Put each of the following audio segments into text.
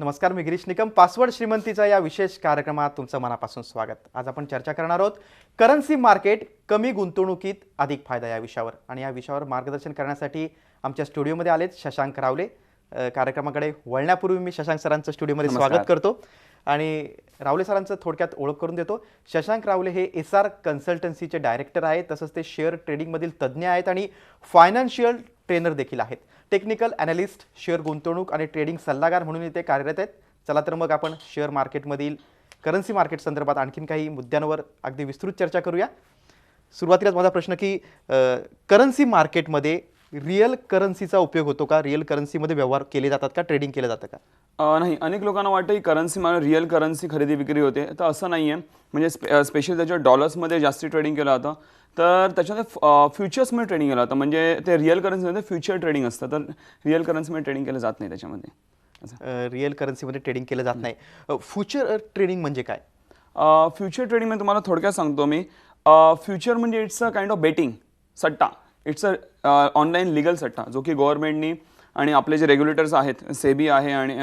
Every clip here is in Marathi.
नमस्कार, मी गिरीश निकम. पासवर्ड श्रीमंतीचा या विशेष कार्यक्रमात तुमचं मनापासून स्वागत. आज आपण चर्चा करणार आहोत करन्सी मार्केट, कमी गुंतवणुकीत अधिक फायदा या विषयावर. आणि या विषयावर मार्गदर्शन करण्यासाठी आमच्या स्टुडिओमध्ये आलेत शशांक रावले. कार्यक्रमाकडे वळण्यापूर्वी मी शशांक सरांचं स्टुडिओमध्ये स्वागत करतो आणि रावले सरांचं थोडक्यात ओळख करून देतो. शशांक रावले हे SR कन्सल्टन्सीचे डायरेक्टर आहेत, तसंच ते शेअर ट्रेडिंगमधील तज्ज्ञ आहेत आणि फायनान्शियल ट्रेनर देखील आहेत. टेक्निकल ॲनालिस्ट, शेअर गुंतवणूक आणि ट्रेडिंग सल्लागार म्हणून ते कार्यरत आहेत. चला तर मग आपण शेअर मार्केटमधील करन्सी मार्केट संदर्भात आणखीन काही मुद्द्यांवर अगदी विस्तृत चर्चा करूया. सुरुवातीलाच माझा प्रश्न की करन्सी मार्केटमध्ये रिअल करन्सीचा उपयोग होतो का? रिअल करन्सीमध्ये व्यवहार केले जातात का? ट्रेडिंग केलं जातं का? नाही, अनेक लोकांना वाटतं की करन्सी म्हणजे रिअल करन्सी खरेदी विक्री होते, तर असं नाही आहे. म्हणजे स्पेशली त्याच्या डॉलर्समध्ये जास्ती ट्रेडिंग केलं जातं, तर त्याच्यामध्ये फ्युचर्समध्ये ट्रेडिंग केलं जातं. म्हणजे ते रिअल करन्सीमध्ये फ्युचर ट्रेडिंग असतं, तर रिअल करन्सीमध्ये ट्रेडिंग केलं जात नाही. त्याच्यामध्ये रिअल करन्सीमध्ये ट्रेडिंग केलं जात नाही. फ्युचर ट्रेडिंग म्हणजे काय? फ्युचर ट्रेडिंगमध्ये तुम्हाला थोडक्यात सांगतो मी. फ्युचर म्हणजे it's a kind of betting satta. It's a online legal satta, जो की गव्हर्नमेंटनी आणि आपले जे रेग्युलेटर्स आहेत, सेबी आहे आणि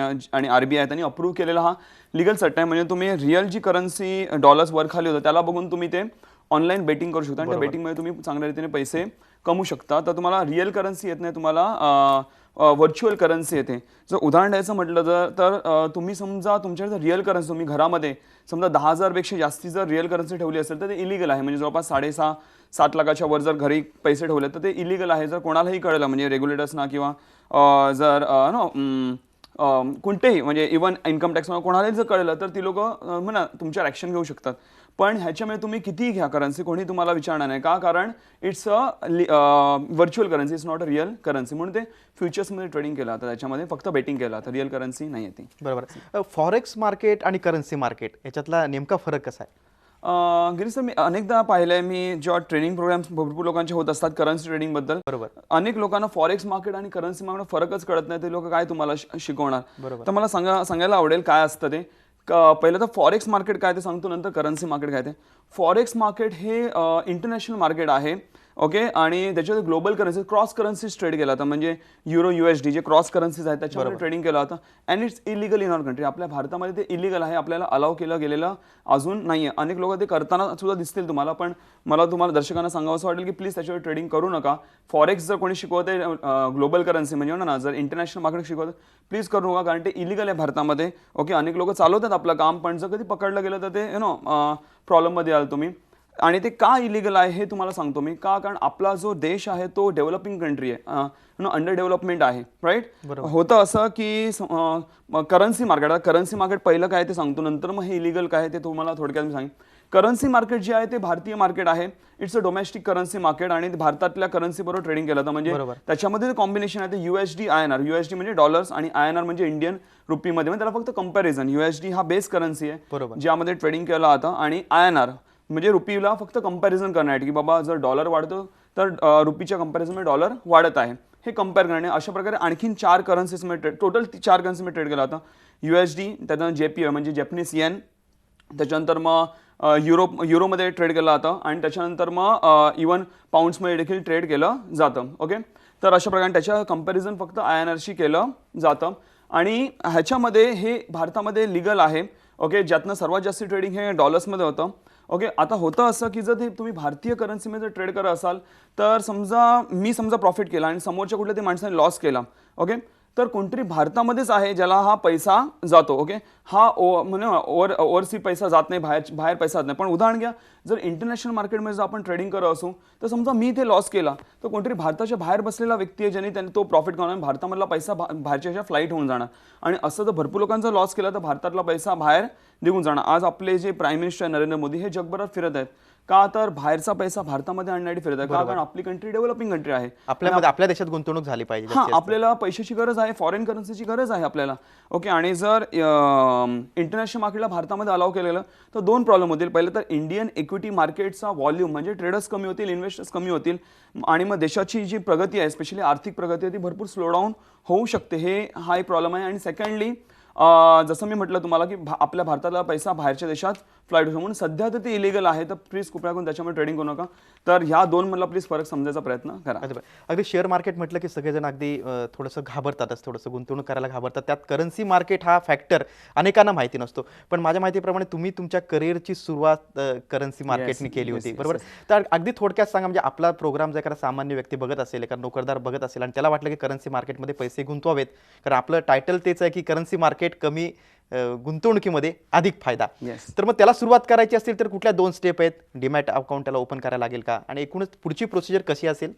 RBI आहेत, त्यांनी अप्रूव्ह केलेला हा लिगल सट्टा आहे. म्हणजे तुम्ही रिअल जी करन्सी डॉलर्स वर खाली होतं त्याला बघून तुम्ही ते ऑनलाईन बेटिंग करू शकता आणि त्या बेटिंगमध्ये तुम्ही चांगल्या रीतीने पैसे कमवू शकता. तर तुम्हाला रिअल करन्सी येत नाही, तुम्हाला व्हर्च्युअल करन्सी येते. जर उदाहरण द्यायचं म्हटलं तर तुम्ही समजा तुमच्याकडे रिअल करन्सी, तुम्ही घरामध्ये समजा 10,000पेक्षा जास्ती जर रिअल करन्सी ठेवली असेल तर ते इलिगल आहे. म्हणजे जवळपास 6.5-7 लाखाच्या वर जर घरी पैसे ठेवले तर ते इलिगल आहे. जर कोणालाही कळलं, म्हणजे रेग्युलेटर्सना किंवा जर कोणतेही म्हणजे इव्हन इन्कम टॅक्समध्ये कोणालाही जर कळलं तर ती लोक म्हणा तुमच्यावर ॲक्शन घेऊ शकतात. पण ह्याच्यामध्ये तुम्ही कितीही घ्या करन्सी, कोणी तुम्हाला विचारणार नाही. का? कारण it's a virtual currency, it's not a real currency. म्हणून ते फ्युचर्समध्ये ट्रेडिंग केलं जातं, त्याच्यामध्ये फक्त बेटिंग केलं जातं, रिअल करन्सी नाही येते. बरोबर. फॉरेक्स मार्केट आणि करन्सी मार्केट याच्यातला नेमका फरक कसा आहे? गिरीश सर, मी अनेकदा पाहिलंय, मी जेव्हा ट्रेनिंग प्रोग्राम्स भरपूर लोकांचे होत असतात करन्सी ट्रेडिंगबद्दल. बरोबर. अनेक लोकांना फॉरेक्स मार्केट आणि करन्सी मार्केट फरकच कळत नाही. ते लोक काय तुम्हाला शिकवणार? बरोबर. तर मला सांगायला आवडेल काय असतं ते. पहिलं तर फॉरेक्स मार्केट काय ते सांगतो, नंतर करन्सी मार्केट काय ते. फॉरेक्स मार्केट हे इंटरनॅशनल मार्केट आहे, ओके. आणि त्याच्यात global currency, cross currencies trade केला जातं. म्हणजे युरो, USD जे क्रॉस करन्सीज आहेत त्याच्यामध्ये ट्रेडिंग केलं जातं. And it's illegal in our country. आपल्या भारतामध्ये ते इलिगल आहे, आपल्याला अलाव केलं गेलेलं अजून नाही आहे. अनेक लोक ते करताना सुद्धा दिसतील तुम्हाला, पण मला तुम्हाला दर्शकांना सांगावं वाटेल की प्लीज त्याच्यावर ट्रेडिंग करू नका. फॉरेक्स जर कोणी शिकवत आहे ग्लोबल करन्सी म्हणजे ना, जर इंटरनॅशनल मार्केट शिकवत प्लीज करू नका, कारण ते इलिगल आहे भारतामध्ये, ओके. अनेक लोक चालवतात आपलं काम, पण जर कधी पकडलं गेलं तर ते प्रॉब्लेममध्ये याल तुम्ही. आणि ते का इलिगल आहे हे तुम्हाला सांगतो मी. का? कारण आपला जो देश आहे तो डेव्हलपिंग कंट्री आहे, अंडर डेव्हलपमेंट आहे, राईट. होतं असं की करन्सी मार्केट पहिलं काय ते सांगतो, नंतर मग हे इलिगल काय ते तुम्हाला थोडक्यात मी सांगेन. करन्सी मार्केट जे आहे ते भारतीय मार्केट आहे. It's a domestic currency market आणि भारतातल्या करन्सी बरोबर ट्रेडिंग केलं जातं. म्हणजे त्याच्यामध्ये कॉम्बिनेशन आहे ते USD INR. USD म्हणजे डॉलर्स आणि INR म्हणजे इंडियन रुपीमध्ये. म्हणजे त्याला फक्त कंपॅरिझन. USD हा बेस करन्सी आहे ज्यामध्ये ट्रेडिंग केलं जातं, आणि INR म्हणजे रुपीला फक्त कंपॅरिझन करण्यासाठी की बाबा जर डॉलर वाढतो तर रुपीच्या कंपॅरिझनमध्ये डॉलर वाढत आहे, हे कम्पेअर करणे. अशा प्रकारे आणखीन 4 करन्सीजमध्ये टोटल 4 करन्सीमध्ये ट्रेड केला होता. USD, त्याच्यानंतर JPY म्हणजे जॅपनीज येन, त्याच्यानंतर मग युरोमध्ये ट्रेड केलं जातं, आणि त्याच्यानंतर मग इव्हन पाऊंड्समध्ये देखील ट्रेड केलं जातं, ओके. तर अशा प्रकारे त्याच्या कंपॅरिझन फक्त INRशी केलं जातं. आणि ह्याच्यामध्ये हे भारतामध्ये लिगल आहे, ओके. ज्यातनं सर्वात जास्त ट्रेडिंग हे डॉलर्समध्ये होतं, ओके. आता होतं असं की जर तुम्ही भारतीय करन्सीमध्ये जर ट्रेड करत असाल तर समजा प्रॉफिट केला आणि समोरच्या कुठल्या ते माणसाने लॉस केला, ओके. तर कोणतरी भारतामध्येच आहे ज्याला हा पैसा जातो, ओके. हा म्हणजे ओव्हरसी पैसा जात नाही, बाहेर पैसा जात नाही. पण उदाहरण घ्या, जर इंटरनॅशनल मार्केटमध्ये जर आपण ट्रेडिंग करत असू तर समजा मी ते लॉस केला, तर कोणतरी भारताच्या बाहेर बसलेला व्यक्ती आहे ज्याने तो प्रॉफिट कमावला, भारतामधला पैसा बाहेरच्या फ्लाईट होऊन जाणार. आणि असं जर भरपूर लोकांचा लॉस केला तर भारतातला पैसा बाहेर निघून जाणार. आज आपले जे प्राईम मिनिस्टर नरेंद्र मोदी हे जगभरात फिरत आहेत. का? तर बाहेरचा पैसा भारतामध्ये आणण्यासाठी फिरत आहे. का? कारण आपली कंट्री डेव्हलपिंग कंट्री आहे, आपल्या देशात गुंतवणूक झाली पाहिजे. हां, आपल्याला पैशाची गरज आहे, फॉरेन करन्सीची गरज आहे आपल्याला, ओके. आणि जर इंटरनॅशनल मार्केटला भारतामध्ये अलाव केलेलं तर 2 प्रॉब्लेम होतील. पहिलं तर इंडियन इक्विटी मार्केटचा व्हॉल्यूम म्हणजे ट्रेडर्स कमी होतील, इन्व्हेस्टर्स कमी होतील, आणि मग देशाची जी प्रगती आहे, स्पेशली आर्थिक प्रगती आहे, ती भरपूर स्लो डाऊन होऊ शकते. हा एक प्रॉब्लेम आहे. आणि सेकंडली जसं मी म्हटलं तुम्हाला की आपल्या भारताला पैसा बाहेरच्या देशात फ्लाईट होऊ शकतो. म्हणून सध्या तर ते इलिगल आहे, तर प्लीज कृपया करून त्याच्यामध्ये ट्रेडिंग करू नका. तर ह्या दोन मला प्लीज फरक समजायचा प्रयत्न करा. अगदी शेअर मार्केट म्हटलं की सगळेजण अगदी थोडंसं घाबरतातच, थोडंसं गुंतवणूक करायला घाबरतात. त्यात करन्सी मार्केट हा फॅक्टर अनेकांना माहिती नसतो. पण माझ्या माहितीप्रमाणे तुम्ही तुमच्या करिअरची सुरुवात करन्सी मार्केटने केली होती, बरोबर? तर अगदी थोडक्यात सांगा, म्हणजे आपला प्रोग्राम जर एखादा सामान्य व्यक्ती बघत असेल, एखादा नोकरदार बघत असेल आणि त्याला वाटलं की करन्सी मार्केटमध्ये पैसे गुंतवावेत, कारण आपलं टायटल तेच आहे की करन्सी मार्केट कमी गुंतवणुकीमध्ये अधिक फायदा. तर मग त्याला सुरुवात करायची असेल तर कुठल्या 2 स्टेप आहेत? डीमॅट अकाउंट त्याला ओपन करायला लागेल का, आणि एकूणच पुढची प्रोसिजर कशी असेल?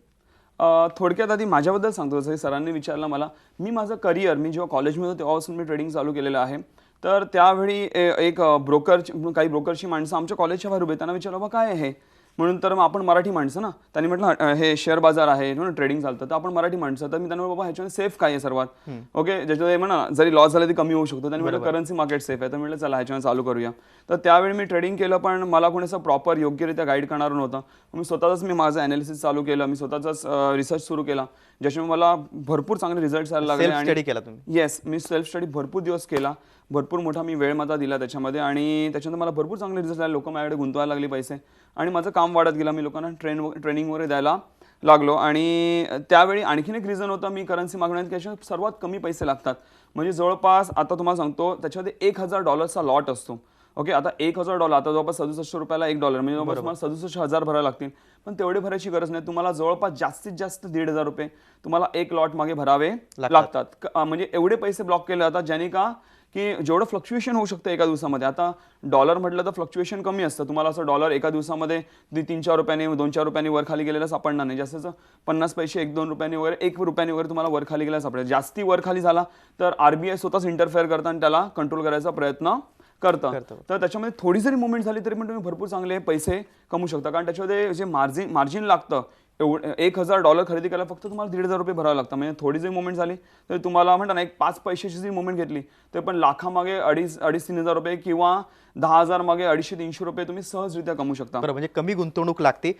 थोडक्यात आधी माझ्याबद्दल सांगतो. जसं सरांनी विचारलं मला, मी माझं करिअर मी जेव्हा कॉलेजमध्ये होतो तेव्हापासून मी ट्रेडिंग चालू केलेलं आहे. तर त्यावेळी एक काही ब्रोकरची माणसं आमच्या कॉलेजच्या बाहेर उभे, त्यांना विचारलं बाबा काय आहे, म्हणून तर मग आपण मराठी माणसं ना, त्यांनी म्हटलं हे शेअर बाजार आहे म्हणून ट्रेडिंग चालतं, तर आपण मराठी माणसं. तर मी त्यांना बाबा ह्याच्यामध्ये सेफ काय आहे सर्वात, ओके, ज्याच्यामध्ये म्हणा जरी लॉस झाला तरी कमी होऊ शकतो. त्यांनी म्हटलं करन्सी मार्केट सेफ आहे. तर म्हटलं चला ह्याच्यामध्ये चालू करूया. तर त्यावेळी मी ट्रेडिंग केलं, पण मला कोणी असं प्रॉपर योग्यरित्या गाईड करणार नव्हतं. मी स्वतःच माझं अनालिसिस चालू केलं, मी स्वतःचाच रिसर्च सुरू केला, ज्याच्यामुळे मला भरपूर चांगले रिझल्ट यायला लागले. सेल्फ स्टडी केला तुम्ही? येस, मी सेल्फ स्टडी भरपूर दिवस केला, भरपूर मोठा मी वेळ माझा दिला त्याच्यामध्ये, आणि त्याच्यानंतर मला भरपूर चांगले रिझल्ट आले. लोक माझ्याकडे गुंतवायला लागले पैसे, आणि माझं काम वाढत गेलं. मी लोकांना ट्रेनिंग वगैरे द्यायला लागलो. आणि त्यावेळी आणखीन एक रिझन होता मी करन्सी मागण्यात, की सर्वात कमी पैसे लागतात. म्हणजे जवळपास आता तुम्हाला सांगतो त्याच्यामध्ये $1,000 लॉट असतो. ओके, आता $1,000 आता जवळपास $67 $1, म्हणजे जवळपास तुम्हाला 67,000 भरायला लागतील. पण तेवढे भरायची गरज नाही. तुम्हाला जवळपास जास्तीत जास्त $1,500 तुम्हाला एक लॉट मागे भरावे लागतात. म्हणजे एवढे पैसे ब्लॉक केले जातात, ज्याने का की जेवढं फ्लक्च्युएशन होऊ शकतं एका दिवसामध्ये. आता डॉलर म्हटलं तर फ्लक्च्युएशन कमी असतं. तुम्हाला असं डॉलर एका दिवसामध्ये $3-4 $2-4 वर खाली गेलेला सापडणार नाही. जास्त 50 पैसे $1-2 वगैरे $1 वगैरे तुम्हाला वर खाली गेलेला सापडेल. जास्ती वर खाली झाला तर RBI स्वतःच इंटरफेअर करतं आणि त्याला कंट्रोल करायचा प्रयत्न करतं. तर त्याच्यामध्ये थोडी जरी मुवमेंट झाली तरी पण तुम्ही भरपूर चांगले पैसे कमवू शकता. कारण त्याच्यामध्ये जे मार्जिन लागतं, $1,000 खरेदी करायला फक्त तुम्हाला $1,500 भरावं लागतं. म्हणजे थोडी जरी मुवमेंट झाली तर तुम्हाला म्हणता ना, एक 5 पैशाची जरी मुवमेंट घेतली तर पण लाखामागे $2,500-3,000 किंवा 10,000 मागे $200-300 तुम्ही सहजरित्या कमवू शकता. बरं, म्हणजे कमी गुंतवणूक लागते.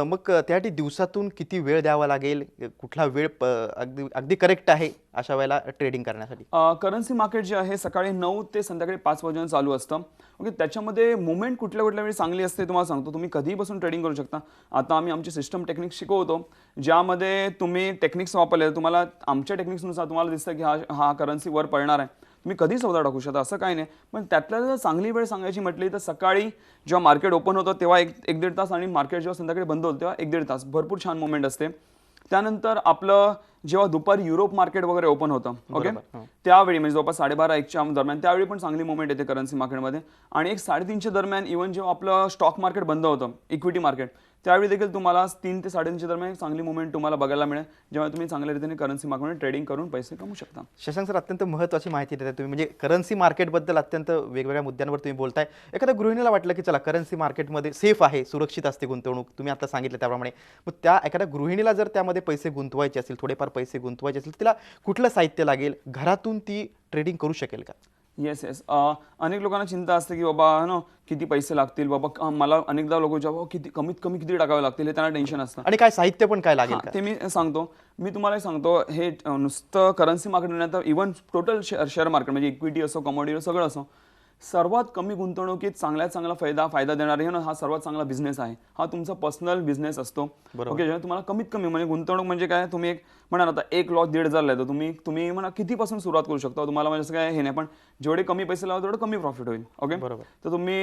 मग त्यासाठी दिवसातून किती वेळ द्यावा लागेल? कुठला वेळ अगदी करेक्ट आहे अशा वेळेला ट्रेडिंग करण्यासाठी? करन्सी मार्केट जे आहे सकाळी 9 ते संध्याकाळी 5 वाजेपर्यंत चालू असतं. ओके, त्याच्यामध्ये मुवमेंट कुठल्या वेळी चांगली असते तुम्हाला सांगतो. तुम्ही कधीही बसून ट्रेडिंग करू शकता. आता आम्ही आमचे सिस्टम टेक्निक्स शिकवतो, ज्यामध्ये तुम्ही टेक्निक्स वापरले, तुम्हाला आमच्या टेक्निक्सनुसार तुम्हाला दिसतं की हा करन्सी वर पडणार आहे, तुम्ही कधी सौदा टाकू शकता, असं काही नाही. पण त्यातल्या जर चांगली वेळ सांगायची म्हटली तर सकाळी जेव्हा मार्केट ओपन होतं तेव्हा 1-1.5 तास, आणि मार्केट जेव्हा संध्याकाळी बंद होतं तेव्हा 1-1.5 तास भरपूर छान मुवमेंट असते. त्यानंतर आपलं जेव्हा दुपारी युरोप मार्केट वगैरे ओपन होतं, ओके, त्यावेळी म्हणजे जवळपास 12:30-1च्या दरम्यान त्यावेळी पण चांगली मुवमेंट येते करन्सी मार्केटमध्ये. आणि 1-3:30च्या दरम्यान इव्हन जेव्हा आपलं स्टॉक मार्केट बंद होतं, इक्विटी मार्केट, त्यावेळी देखील तुम्हाला 3 ते 3:30च्या दरम्यान चांगली मुवमेंट तुम्हाला बघायला मिळेल, जेव्हा तुम्ही चांगल्या रीतीने करन्सी मार्केटमध्ये ट्रेडिंग करून पैसे कमवू शकता. शशांक सर, अत्यंत महत्त्वाची माहिती देताय तुम्ही. म्हणजे करन्सी मार्केटबद्दल अत्यंत वेगवेगळ्या मुद्द्यांवर तुम्ही बोलताय. एखाद्या गृहिणीला वाटलं की चला करन्सी मार्केटमध्ये सेफ आहे, सुरक्षित असते गुंतवणूक, तुम्ही आता सांगितलं त्याप्रमाणे, मग त्या एखाद्या गृहिणीला जर त्यामध्ये पैसे गुंतवायचे असतील, थोडेफार पैसे गुंतवायचे असतील, तिला कुठलं साहित्य लागेल? घरातून ती ट्रेडिंग करू शकेल का? येस. अनेक लोकांना चिंता असते की बाबा किती पैसे लागतील बाबा. मला अनेकदा लोक जेव्हा कमीत कमी किती टाकावे लागतील हे त्यांना टेन्शन असतं. आणि काय साहित्य पण काय लागेल ते मी सांगतो. मी तुम्हाला सांगतो, हे नुसतं करन्सी मार्केट नाही तर इव्हन टोटल शेअर मार्केट म्हणजे इक्विटी असो, कमोडिटी सगळं असो, सर्वात कमी गुंतवणुकीत चांगला फायदा देणारे हा सर्वात चांगला बिझनेस आहे. हा तुमचा पर्सनल बिझनेस असतो. ओके, जेव्हा तुम्हाला कमीत कमी म्हणजे गुंतवणूक म्हणजे काय, तुम्ही एक म्हणा आता एक लॉट $1,500 येतो, तुम्ही म्हणा कितीपासून सुरुवात करू शकता. तुम्हाला म्हणजे असं काय हे नाही, पण जेवढे कमी पैसे लावा तेवढं कमी प्रॉफिट होईल. ओके, बरोबर. तर तुम्ही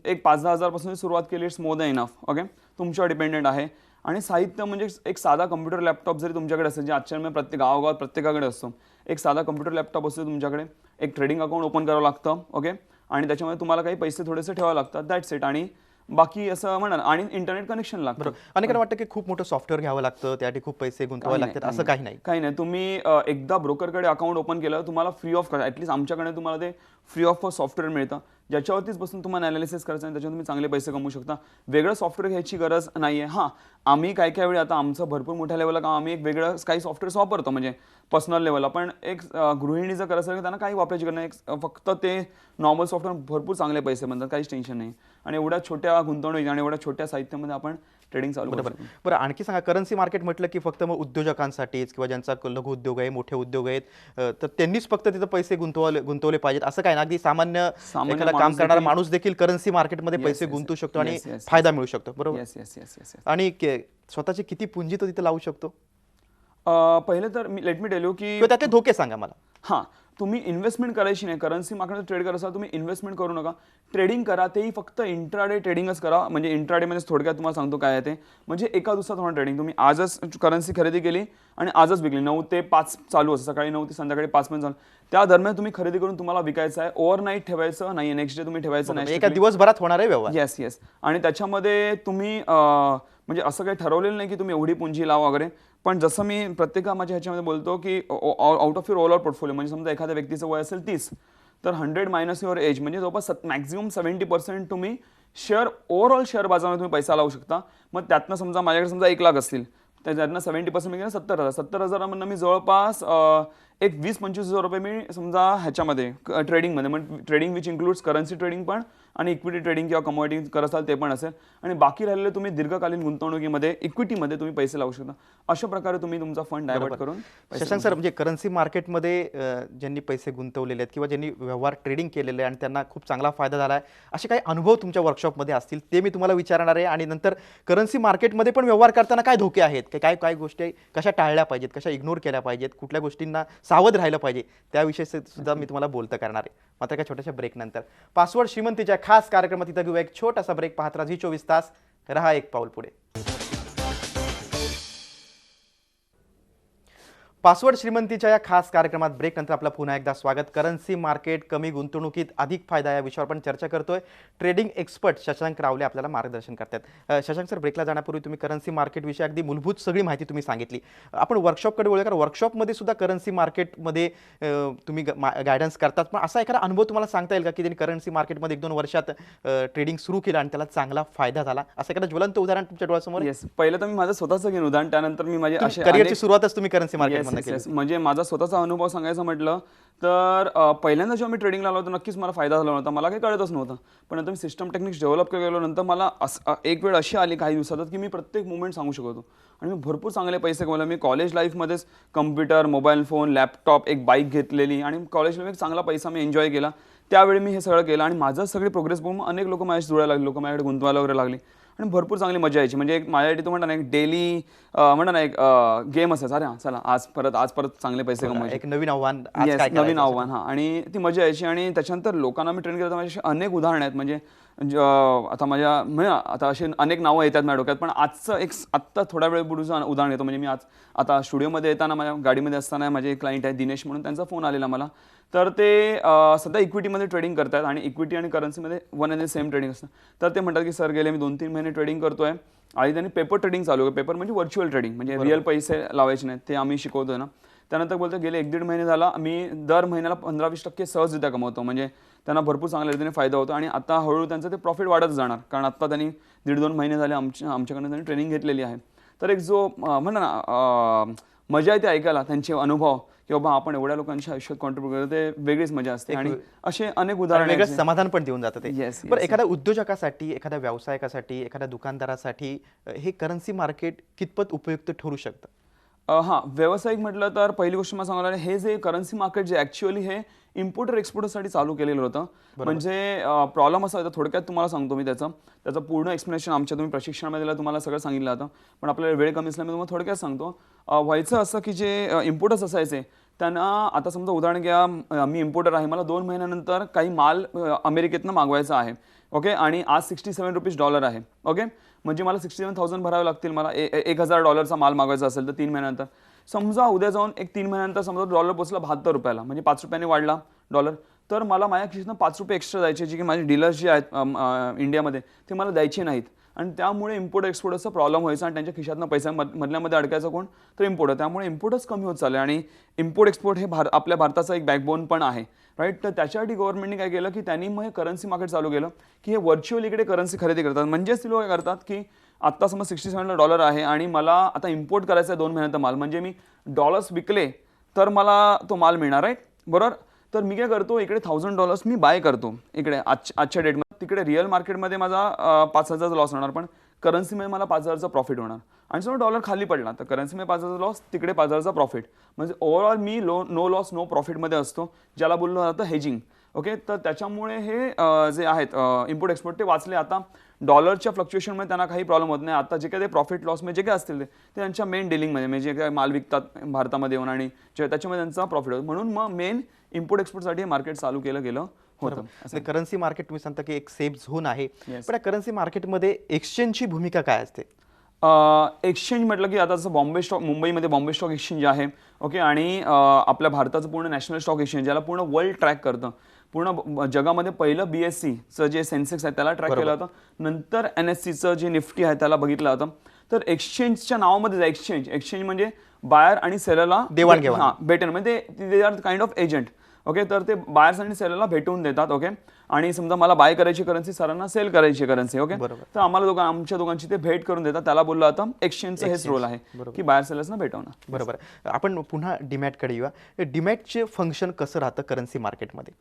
एक 5-10 हजारपासून सुरुवात केली, it's more than enough. Okay, तुमच्यावर डिपेंडेंट आहे. आणि साहित्य म्हणजे एक साधा कम्प्युटर लॅपटॉप जरी तुमच्याकडे असेल, जे आजच्या प्रत्येक गावागावात प्रत्येकाकडे असतो, एक साधा कम्प्युटर लॅपटॉप असतो तुमच्याकडे, एक ट्रेडिंग अकाउंट ओपन करावं लागतं. ओके, आणि त्याच्यामध्ये तुम्हाला काही पैसे थोडेसे ठेवावे लागतात, दॅट्स इट. आणि बाकी असं म्हणा, आणि इंटरनेट कनेक्शन लागतं. अनेकांना वाटतं की खूप मोठं सॉफ्टवेअर घ्यावं लागतं, त्यासाठी खूप पैसे गुंतवावे लागतात, असं काही नाही. तुम्ही एकदा ब्रोकरकडे अकाउंट ओपन केलं, तुम्हाला फ्री ऑफ ॲटलीस्ट आमच्याकडे तुम्हाला ते फ्री ऑफ सॉफ्टवेअर मिळतं, ज्याच्यावरतीच बसून तुम्हाला अनालिसिस करायचं आणि त्याच्यावर तुम्ही चांगले पैसे कमवू शकता. वेगळं सॉफ्टवेअर घ्यायची गरज नाही आहे. हां, आम्ही काय वेळी आता आमचं भरपूर मोठ्या लेवलला काम, आम्ही एक वेगळं काही सॉफ्टवेअर्स वापरतो म्हणजे पर्सनल लेवलला, पण एक गृहिणी जर करत असेल त्यांना काही वापरायची गरज नाही. फक्त ते नॉर्मल सॉफ्टवेअर भरपूर चांगले पैसे बनतात, काहीच टेन्शन नाही. आणि एवढ्या छोट्या गुंतवणुकी आणि एवढ्या छोट्या साहित्यामध्ये आपण ट्रेडिंग चालू करू बरोबर. शकतो. बरं आणखी सांगा, करन्सी मार्केट म्हटलं की फक्त मग उद्योजकांसाठीच किंवा ज्यांचा लघु उद्योग आहे, मोठे उद्योग आहेत, तर त्यांनीच फक्त तिथं पैसे गुंतवले पाहिजेत असं काय ना? अगदी सामान्य सामान्य एखादा काम माणूस करणारा देखील- माणूस देखील करन्सी मार्केटमध्ये Yes, पैसे yes, गुंतवू yes. शकतो आणि Yes, yes, yes. फायदा मिळू शकतो. बरोबर. Yes yes yes yes. आणि स्वतःची किती पुंजी तो तिथे लावू शकतो पहिले तर लेट मी टेल यू की किंवा त्यातले धोके सांगा मला. हां, तुम्ही इन्व्हेस्टमेंट करायची नाही. करन्सी मार्केटमध्ये ट्रेड करत असाल, तुम्ही इन्व्हेस्टमेंट करू नका. ट्रेडिंग करा, तेही फक्त इंट्राडे ट्रेडिंगच करा. म्हणजे इंट्राडेमध्ये थोडक्यात तुम्हाला सांगतो काय आहे ते. म्हणजे एका दिवसात होणार ट्रेडिंग. तुम्ही आजच करन्सी खरेदी केली आणि आजच विकली. 9 ते 5 चालू असतं, सकाळी 9 ते संध्याकाळी 5 पर्यंत चालू. त्या दरम्यान तुम्ही खरेदी करून तुम्हाला विकायचं आहे. ओव्हरनाईट ठेवायचं नाही, नेक्स्ट डे तुम्ही ठेवायचं नाही. एका दिवसभरात होणार आहे व्यवहार. Yes yes. आणि त्याच्यामध्ये तुम्ही म्हणजे असं काही ठरवलेलं नाही की तुम्ही एवढी पुंजी लावा वगैरे. पण जसं मी प्रत्येक माझ्या ह्याच्यामध्ये बोलतो की out of your overall portfolio, म्हणजे समजा एखाद्या व्यक्तीचं वय असेल 30, तर 100 मायनस युअर एज म्हणजे जवळपास मॅक्झिमम 70% तुम्ही ओव्हरऑल शेअर बाजारामध्ये तुम्ही पैसा लावू शकता. मग त्यातनं समजा माझ्याकडे समजा 1 लाख असतील, त्याच्यातनं 70% म्हणजे 70,000. 70,000मधनं मी जवळपास एक 20-25,000 रुपये मी समजा ह्याच्यामध्ये ट्रेडिंगमध्ये, मग trading which includes currency trading पण आणि इक्विटी ट्रेडिंग किंवा कमोडिटी करत असाल ते पण असेल. आणि बाकी राहिलेले तुम्ही दीर्घकालीन गुंतवणुकीमध्ये इक्विटीमध्ये तुम्ही पैसे लावू शकता. अशा प्रकारे तुम्ही तुमचा फंड डायव्हर्ट करून शशांक सर, म्हणजे करन्सी मार्केटमध्ये ज्यांनी पैसे गुंतवलेले आहेत किंवा ज्यांनी व्यवहार ट्रेडिंग केलेले आहे आणि त्यांना खूप चांगला फायदा झाला आहे, असे काही अनुभव तुमच्या वर्कशॉपमध्ये असतील ते मी तुम्हाला विचारणार आहे. आणि नंतर करन्सी मार्केटमध्ये पण व्यवहार करताना काय धोके आहेत, काय काय गोष्टी कशा टाळल्या पाहिजेत, कशा इग्नोर केल्या पाहिजेत, कुठल्या गोष्टींना सावध राहिलं पाहिजे, त्याविषयी सुद्धा मी तुम्हाला बोलतं करणार आहे. मात्र एका छोट्याशा ब्रेकनंतर पासवर्ड श्रीमंतीच्या खास कार्यक्रमात इथं घेऊया एक छोटासा ब्रेक. पाहत राहा झी 24 तास, रहा एक पाऊल पुढे. पासवर्ड श्रीमंतीच्या या खास कार्यक्रमात ब्रेक नंतर आपलं पुन्हा एकदा स्वागत. करन्सी मार्केट, कमी गुंतवणुकीत अधिक फायदा या विषयावर आपण चर्चा करतोय. ट्रेडिंग एक्सपर्ट शशांक रावले आपल्याला मार्गदर्शन करतात. शशांक सर, ब्रेकला जाण्यापूर्वी तुम्ही करन्सी मार्केट विषयी अगदी मूलभूत सगळी माहिती तुम्ही सांगितली. आपण वर्कशॉपकडे वळूया, कारण वर्कशॉपमध्ये सुद्धा करन्सी मार्केटमध्ये तुम्ही गायडन्स करतात. पण असा एखादा अनुभव तुम्हाला सांगता येईल का की त्यांनी करन्सी मार्केटमध्ये 1-2 वर्षात ट्रेडिंग सुरू केलं आणि त्याला चांगला फायदा झाला, असं एखादं ज्वलंत उदाहरण तुमच्या डोळ्यासमोर? येस. पहिलं तर मी माझं स्वतःचं घेऊन उदाहरण, त्यानंतर मी माझे असे करिअरची सुरुवातच तुम्ही करन्सी मार्केट म्हणजे माझा स्वतःचा अनुभव सांगायचा म्हटलं तर पहिल्यांदा जेव्हा मी ट्रेडिंगला आलो होतो नक्कीच मला फायदा झाला नव्हता. मला काही कळतच नव्हतं. पण नंतर मी सिस्टम टेक्निक्स डेव्हलप केल्यानंतर नंतर मला एक वेळ अशी आली काही दिवसातच की मी प्रत्येक मुवमेंट सांगू शकतो आणि मी भरपूर चांगले पैसे कमवले. मी कॉलेज लाईफमध्येच कम्प्युटर, मोबाईल फोन, लॅपटॉप, एक बाईक घेतलेली आणि कॉलेजला एक चांगला पैसा मी एन्जॉय केला. त्यावेळी मी हे सगळं केलं आणि माझं सगळी प्रोग्रेस बघून अनेक लोक माझ्याशी जुळायला लागले, लोक माझ्याकडे गुंतवायला वगैरे लागली आणि भरपूर चांगली मजा यायची. म्हणजे एक माझ्यासाठी तो म्हणता ना, एक डेली म्हणता ना, एक गेम असायचा. अरे चला आज परत चांगले पैसे कमवायचे, एक नवीन आव्हान, नवीन आव्हान. हां, आणि ती मजा यायची. आणि त्याच्यानंतर लोकांना मी ट्रेन केलं तर माझ्याशी अनेक उदाहरणं आहेत. म्हणजे आता अशी अनेक नावं येतात माझ्या डोक्यात, पण आजचं आत्ता थोड्या वेळ पूर्वीचं उदाहरण येतं. म्हणजे मी आता स्टुडिओमध्ये येताना माझ्या गाडीमध्ये असताना माझे एक क्लायंट आहे दिनेश म्हणून, त्यांचा फोन आलेला मला. तर ते सध्या इक्विटीमध्ये ट्रेडिंग करतात आणि इक्विटी आणि करन्सीमध्ये वन अँड सेम ट्रेडिंग असतं. तर ते म्हणतात की सर गेले मी 2-3 महिने ट्रेडिंग करतोय आणि त्यांनी पेपर ट्रेडिंग चालू केलं. पेपर म्हणजे व्हर्च्युअल ट्रेडिंग, म्हणजे रिअल पैसे लावायचे नाहीत, ते आम्ही शिकवतोय ना. त्यानंतर बोलतो गेले 1-1.5 महिने झाला मी दर महिन्याला 15-20% सहजरित्या कमवतो. म्हणजे त्यांना भरपूर चांगल्या रीतीने फायदा होतो आणि आता हळूहळू त्यांचं ते प्रॉफिट वाढत जाणार, कारण आता त्यांनी 1.5-2 महिने झाले आमच्याकडनं त्यांनी ट्रेनिंग घेतलेली आहे. तर एक जो म्हणा ना मजा आहे ते ऐकायला, त्यांचे अनुभव की बाबा आपण एवढ्या लोकांच्या आयुष्यात कॉन्ट्रीब्यूट करतो, ते वेगळीच मजा असते. आणि असे अनेक उदाहरण, वेगळं समाधान पण देऊन जातं ते. Yes, बरं, एखाद्या उद्योजकासाठी, एखाद्या व्यावसायिकासाठी, एखाद्या दुकानदारासाठी हे करन्सी मार्केट कितपत उपयुक्त ठरू शकतं? हां, व्यावसायिक म्हटलं तर पहिली गोष्ट मला सांगायला हे जे करन्सी मार्केट जे ॲक्च्युअली हे इम्पोर्टर एक्सपोर्टरसाठी चालू केलेलं होतं. म्हणजे प्रॉब्लेम असा होता, थोडक्यात तुम्हाला सांगतो मी त्याचं पूर्ण एक्सप्लेनेशन आमच्या तुम्ही प्रशिक्षणामध्ये दिलं, तुम्हाला सगळं सांगितलं होतं. पण आपल्याला वेळ कमी असल्यामुळे तुम्हाला थोडक्यात सांगतो. व्हायचं असं की जे इम्पोर्टर्स असायचे त्यांना, आता समजा उदाहरण घ्या, मी इम्पोर्टर आहे, मला 2 महिन्यानंतर काही माल अमेरिकेतनं मागवायचा आहे. ओके, आणि आज $67 आहे. ओके, म्हणजे मला 67,000 भरावे लागतील. मला $1,000 माल मागवायचा असेल तर 3 महिन्यानंतर. समजा उद्या जाऊन एक 3 महिन्यानंतर समजा डॉलर पोचला $72, म्हणजे $5 वाढला डॉलर, तर मला माझ्या खिशातनं $5 एक्स्ट्रा द्यायचे, जे की माझे डीलर्स जे आहेत इंडियामध्ये ते मला द्यायचे नाहीत. आणि त्यामुळे इम्पोर्ट एक्सपोर्टचा प्रॉब्लेम व्हायचा आणि त्यांच्या खिशातनं पैसा मधल्यामध्ये अडकायचा कोण, तर इम्पोर्टर. त्यामुळे इम्पोर्टच कमी होत चालले आणि इम्पोर्ट एक्सपोर्ट हे आपल्या भारताचा एक बॅकबोन पण आहे, राईट. तर त्याच्यासाठी गव्हर्नमेंटने काय केलं की त्यांनी मग हे करन्सी मार्केट चालू केलं की हे व्हर्च्युअल इकडे करन्सी खरेदी करतात. म्हणजेच ती लोक काय करतात की आत्ता समज $67 आहे आणि मला आता इम्पोर्ट करायचा आहे 2 महिन्याचा माल, म्हणजे मी डॉलर्स विकले तर मला तो माल मिळणार आहे, बरोबर. तर मी काय करतो, इकडे $1,000 मी बाय करतो इकडे आजच्या डेटमध्ये. तिकडे रिअल मार्केटमध्ये माझा 5,000 लॉस होणार, पण करन्सीमध्ये मला 5,000चा प्रॉफिट होणार आणि समजा डॉलर खाली पडला तर करन्सीमध्ये 5,000 लॉस, तिकडे 5,000चा प्रॉफिट. म्हणजे ओव्हरऑल मी नो लॉस नो प्रॉफिटमध्ये असतो, ज्याला बोललं जातं हेजिंग. ओके, तर त्याच्यामुळे हे जे आहेत इम्पोर्ट एक्सपोर्ट ते वाचले. आता डॉलरच्या फ्लक्च्युएशनमध्ये त्यांना काही प्रॉब्लेम होत नाही. आता जे काही ते प्रॉफिट लॉसमध्ये जे काही असतील ते त्यांच्या मेन डिलिंगमध्ये, म्हणजे जे काही माल विकतात भारतामध्ये येऊन आणि त्याच्यामध्ये त्यांचा प्रॉफिट होतो. म्हणून मग मेन इम्पोर्ट एक्सपोर्टसाठी हे मार्केट चालू केलं गेलं होतं. करन्सी मार्केट तुम्ही सांगता की एक सेफ झोन आहे, पण या करन्सी मार्केटमध्ये एक्सचेंजची भूमिका काय असते? एक्सचेंज म्हटलं की आता जसं बॉम्बे स्टॉक, मुंबईमध्ये बॉम्बे स्टॉक एक्सचेंज आहे. ओके, आणि आपल्या भारताचं पूर्ण नॅशनल स्टॉक एक्सचेंज, ज्याला पूर्ण वर्ल्ड ट्रॅक करतं. पूर्ण जगामध्ये पहिलं BSEचं जे सेन्सेक्स आहे त्याला ट्रॅक केलं होतं. नंतर NSEचं जे निफ्टी आहे त्याला बघितलं होतं. तर एक्सचेंजच्या नावामध्ये एक्सचेंज म्हणजे बायर आणि सेलरला देवाणघेवाण भेटेल, म्हणजे they are kind of agent. Okay, तर ते बायर्स आणि सेलरला भेटून देतात. ओके, आणि समजा मला बाय करायची करन्सी, सरांना सेल करायची करन्सी. ओके, तर आम्हाला आमच्या दोघांची ते भेट करून देतात. त्याला बोललं आता एक्सचेंजचं हेच रोल आहे की बायर सेलर्सना भेटवणं. बरोबर. आपण पुन्हा डीमॅटकडे येऊया. डीमॅटचे फंक्शन कसं राहतं करन्सी मार्केटमध्ये?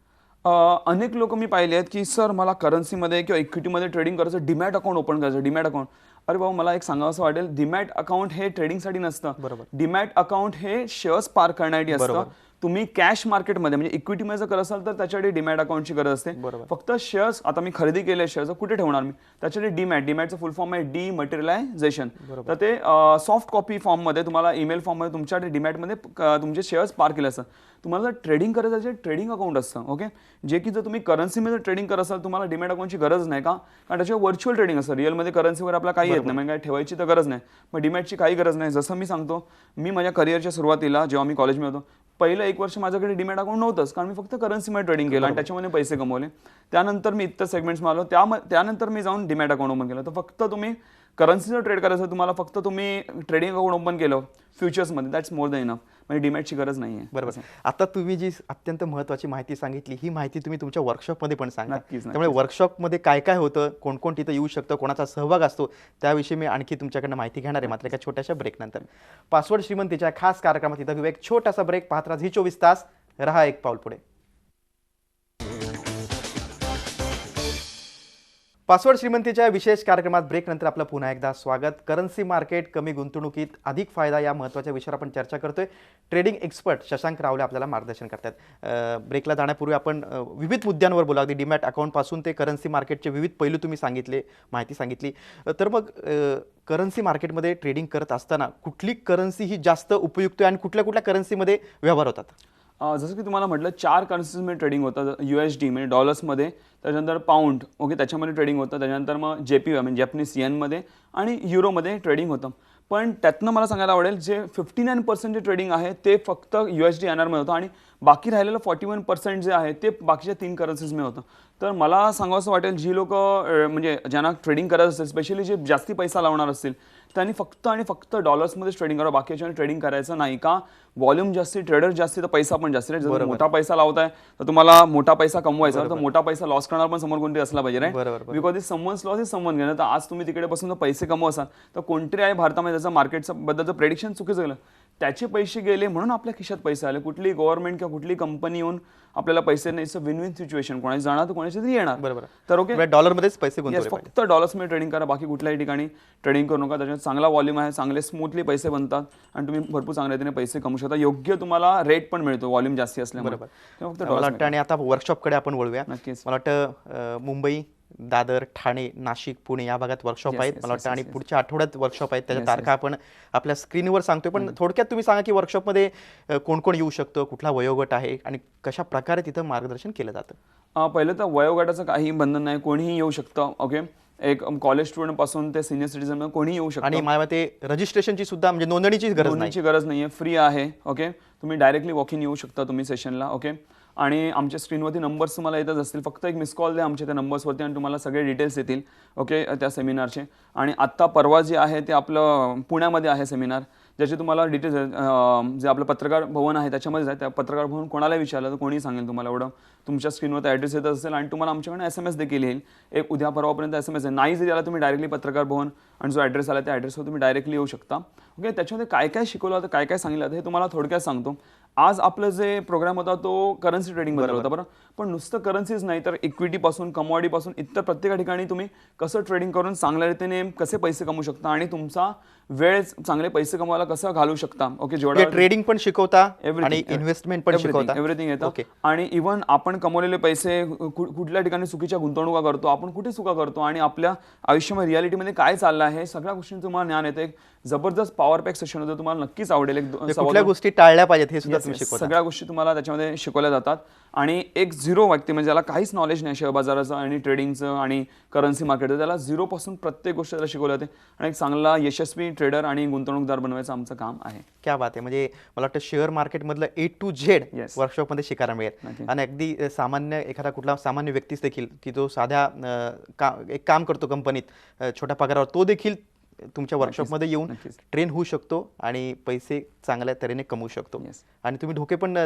अनेक लोक मी पाहिले आहेत की सर मला करन्सीमध्ये किंवा इक्विटीमध्ये ट्रेडिंग करायचं, डीमॅट अकाउंट ओपन करायचं. डीमॅट अकाउंट, अरे बाबा मला एक सांगावं असं वाटेल, डीमॅट अकाउंट हे ट्रेडिंगसाठी नसतं. डीमॅट अकाउंट हे शेअर्स पार्क करण्यासाठी असतं. तुम्ही कॅश मार्केटमध्ये म्हणजे इक्विटीमध्ये जर करत असाल तर त्याच्यासाठी डीमॅट अकाउंटची गरज असते. फक्त शेअर्स, आता मी खरेदी केले शेअर्स, कुठे ठेवणार मी? त्याच्यासाठी डीमॅटचं फुल फॉर्म आहे डीमटेरियलायझेशन. तर ते सॉफ्ट कॉपी फॉर्ममध्ये तुम्हाला ईमेल फॉर्ममध्ये तुमच्याकडे डीमॅटमध्ये तुमचे शेअर्स पार्क केले असतात. तुम्हाला जर ट्रेडिंग करायचं असेल ट्रेडिंग अकाउंट असतं. ओके, जे की जर तुम्ही करन्सीमध्ये ट्रेडिंग करत असाल तुम्हाला डीमॅट अकाउंटची गरज नाही. का? कारण त्याच्यावर व्हर्च्युअल ट्रेडिंग असतं. रिअलमध्ये करन्सीवर आपल्याला काही येत नाही, म्हणजे काय ठेवायची तर गरज नाही. मग डीमॅटची काही गरज नाही. जसं मी सांगतो, मी माझ्या करिअरच्या सुरुवातीला जेव्हा मी कॉलेजमध्ये होतो, पहिलं 1 वर्ष माझ्याकडे डीमॅट अकाउंट नव्हतंच, कारण मी फक्त करन्सीमध्ये ट्रेडिंग केलं आणि त्याच्यामध्ये पैसे कमवले. त्यानंतर मी इतर सेगमेंट्समध्ये आलो, त्यानंतर मी जाऊन डीमॅट अकाउंट ओपन केलं. तर फक्त तुम्ही करन्सीचं ट्रेड करायचं, तुम्हाला फक्त तुम्ही ट्रेडिंग अकाउंट ओपन केलं फ्युचर्समध्ये, दॅट्स मोर दॅन इनफ. म्हणजे डीमॅटची गरज नाही आहे. बरोबर. आता तुम्ही जी अत्यंत महत्त्वाची माहिती सांगितली, ही माहिती तुम्ही तुमच्या वर्कशॉपमध्ये पण सांगा. नक्कीच. त्यामुळे वर्कशॉपमध्ये काय काय होतं, कोण कोण तिथं येऊ शकतं, कोणाचा सहभाग असतो, त्याविषयी मी आणखी तुमच्याकडनं माहिती घेणार आहे, मात्र एका छोट्याशा ब्रेकनंतर. पासवर्ड श्रीमंतीच्या खास कार्यक्रमात इथं घेऊ एक छोटासा ब्रेक. पाहत राहा झी 24 तास, रहा एक पाऊल पुढे. पासवर्ड श्रीमंतीच्या विशेष कार्यक्रमात ब्रेकनंतर आपलं पुन्हा एकदा स्वागत. करन्सी मार्केट, कमी गुंतवणुकीत अधिक फायदा, या महत्त्वाच्या विषयावर आपण चर्चा करतोय. ट्रेडिंग एक्सपर्ट शशांक रावले आपल्याला मार्गदर्शन करतात. ब्रेकला जाण्यापूर्वी आपण विविध मुद्द्यांवर बोला. अगदी डीमॅट अकाउंटपासून ते करन्सी मार्केटचे विविध पैलू तुम्ही सांगितले, माहिती सांगितली. तर मग करन्सी मार्केटमध्ये ट्रेडिंग करत असताना कुठली करन्सी ही जास्त उपयुक्त आहे आणि कुठल्या कुठल्या करन्सीमध्ये व्यवहार होतात? जसं की तुम्हाला म्हटलं 4 करन्सीजमध्ये ट्रेडिंग होतं. USD म्हणजे डॉलर्समध्ये, त्याच्यानंतर पाऊंड, ओके, त्याच्यामध्ये ट्रेडिंग होतं. त्याच्यानंतर मग JPY म्हणजे जॅपनीज येनमध्ये आणि युरोमध्ये ट्रेडिंग होतं. पण त्यातनं मला सांगायला आवडेल, जे 59% जे ट्रेडिंग आहे ते फक्त USD NRमध्ये होतं आणि बाकी राहिलेलं 41% जे आहे ते बाकीच्या 3 करन्सीजमध्ये होतं. तर मला सांगावंसं वाटेल, जी लोक म्हणजे ज्यांना ट्रेडिंग करत असतील, स्पेशली जे जास्ती पैसा लावणार असतील, त्यांनी फक्त आणि फक्त डॉलर्समध्येच ट्रेडिंग करावं, बाकीच्या ट्रेडिंग करायचं नाही. का? व्हॉल्यूम जास्ती, ट्रेडर जास्ती, तर पैसा पण जास्ती. जर मोठा पैसा लावताय तर तुम्हाला मोठा पैसा कमवायचा, तर मोठा पैसा लॉस करणार पण समोर कोणतरी असला पाहिजे, right? Because is someone's loss is someone gain. तर आज तुम्ही तिकडे बसून पैसे कमवसाल तर कोणतरी आहे भारतामध्ये त्याचं मार्केटचं बद्दलचं प्रेडिक्शन चुकीचं गेलं, त्याचे पैसे गेले म्हणून आपल्या खिशात पैसे आले. कुठली गव्हर्नमेंट किंवा कुठली कंपनी येऊन आपल्याला पैसे नाही, it's a win win situation. कोणाची जाणार तर कोणाची तरी येणार. बरोबर. तर ओके, डॉलरमध्येच पैसे गुंतवले, फक्त डॉलर्समध्ये ट्रेडिंग करा, बाकी कुठल्याही ठिकाणी ट्रेडिंग करू नका. त्याच्यात चांगला व्हॉल्यूम आहे, चांगले स्मूथली पैसे बनतात आणि तुम्ही भरपूर चांगल्या रीतीने पैसे कमवू शकता. योग्य तुम्हाला रेट पण मिळतो व्हॉल्यूम जास्ती असल्यामुळे. फक्त मला वाटतं. आणि आता वर्कशॉपकडे आपण वळूया. नक्कीच. मला वाटतं मुंबई, दादर, ठाणे, नाशिक, पुणे या भागात वर्कशॉप आहेत मला वाटतं, आणि पुढच्या आठवड्यात वर्कशॉप आहेत. त्याच्या तारखा आपण आपल्या स्क्रीनवर सांगतोय, पण थोडक्यात तुम्ही सांगा की वर्कशॉपमध्ये कोण कोण येऊ शकतं, कुठला वयोगट आहे आणि कशा प्रकारे तिथं मार्गदर्शन केलं जातं? पहिलं तर वयोगटाचं काही बंधन नाही, कोणीही येऊ शकतं. ओके, एक कॉलेज स्टुडंट पासून ते सिनियर सिटीजन कोणीही येऊ शकतं. आणि मला ते रजिस्ट्रेशनची सुद्धा म्हणजे नोंदणीची गरज नाही आहे, फ्री आहे. ओके, तुम्ही डायरेक्टली वॉक इन येऊ शकता तुम्ही सेशनला. ओके, आणि आमच्या स्क्रीनवरती नंबर्स तुम्हाला येतच असतील, फक्त एक मिस कॉल द्या आमच्या त्या नंबर्सवरती आणि तुम्हाला सगळे डिटेल्स येतील. ओके, त्या सेमिनारचे. आणि आत्ता परवा जे आहे ते आपलं पुण्यामध्ये आहे सेमिनार, ज्याचे तुम्हाला डिटेल्स जे आपलं पत्रकार भवन आहे त्याच्यामध्ये आहे. त्या पत्रकार भवन कोणाला विचारलं तर कोणी सांगेल तुम्हाला. एवढं तुमच्या स्क्रीनवर ॲड्रेस येत असेल आणि तुम्हाला आमच्याकडे SMS देखील येईल. एक उद्या परवापर्यंत SMS आहे. नाही जरी आला तुम्ही डायरेक्टली पत्रकार भवन आणि जो ॲड्रेस आला त्या ॲड्रेसवर तुम्ही डायरेक्टली येऊ शकता. ओके, त्याच्यामध्ये काय काय शिकवलं होतं, काय काय सांगितलं होतं हे तुम्हाला थोडक्यात सांगतो. आज आपलं जे प्रोग्राम होता तो करन्सी ट्रेडिंग बद्दल होता बरं, पण नुसतं करन्सीज नाही तर इक्विटी पासून कमॉडिटी पासून इतर प्रत्येक ठिकाणी तुम्ही कसं ट्रेडिंग करून चांगल्या रीतीने कसे पैसे कमवू शकता आणि तुमचा वेळ चांगले पैसे कमवायला कसं घालू शकता. ओके, जेवढा ट्रेडिंग पण शिकवता आणि इन्व्हेस्टमेंट पण शिकवता. एव्हरीथिंग येतं. आणि इव्हन आपण कमवलेले पैसे कुठल्या ठिकाणी चुकीच्या गुंतवणुका करतो, आपण कुठे चुका करतो आणि आपल्या आयुष्यामध्ये रियालिटीमध्ये काय चाललं आहे, सगळ्या गोष्टींचं तुम्हाला ज्ञान येतं. एक जबरदस्त पॉवर पॅक सेशन होतं, तुम्हाला नक्कीच आवडेल. कुठल्या गोष्टी टाळल्या पाहिजेत हे सुद्धा तुम्ही शिकवता. सगळ्या गोष्टी तुम्हाला त्याच्यामध्ये शिकवल्या जातात. आणि एक झिरो व्यक्ती म्हणजे ज्याला काहीच नॉलेज नाही शेअर बाजाराचं आणि ट्रेडिंगचं आणि करन्सी मार्केटचं, त्याला झिरो पासून प्रत्येक गोष्ट त्याला शिकवल्या जाते आणि एक चांगला यशस्वी ट्रेडर आणि गुंतवणूकदार बनवायचं आमचं काम आहे. क्या बात आहे. म्हणजे मला वाटतं शेअर मार्केटमधलं A to Z Yes. वर्कशॉपमध्ये शिकायला मिळेल. आणि अगदी सामान्य एखादा कुठला सामान्य व्यक्तीच देखील की जो साध्या एक काम करतो कंपनीत छोट्या पगारावर, तो देखील तुमच्या वर्कशॉपमध्ये येऊन ट्रेन होऊ शकतो आणि पैसे चांगल्या तऱ्हेने कमवू शकतो. आणि तुम्ही धोके पण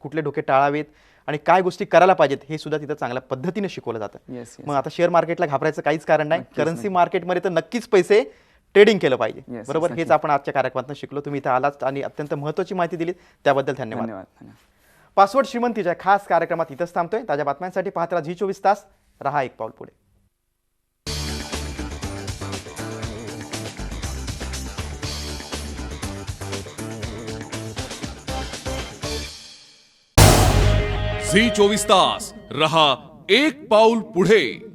कुठले धोके टाळावेत आणि काय गोष्टी करायला पाहिजेत हे सुद्धा तिथं चांगल्या पद्धतीने शिकवलं जातं. मग आता शेअर मार्केटला घाबरायचं काहीच कारण नाही. करन्सी मार्केटमध्ये तर नक्कीच पैसे ट्रेडिंग केलं पाहिजे. बरोबर, हेच आपण आजच्या कार्यक्रमातून शिकलो. तुम्ही इथं आलात आणि अत्यंत महत्त्वाची माहिती दिलीत, त्याबद्दल धन्यवाद. पासवर्ड श्रीमंतीच्या खास कार्यक्रमात इथंच थांबतोय. ताज्या बातम्यांसाठी पाहत राहा Zee24 तास. रहा एक पाऊल पुढे. Zee24 तास रहा एक पाऊल पुढे.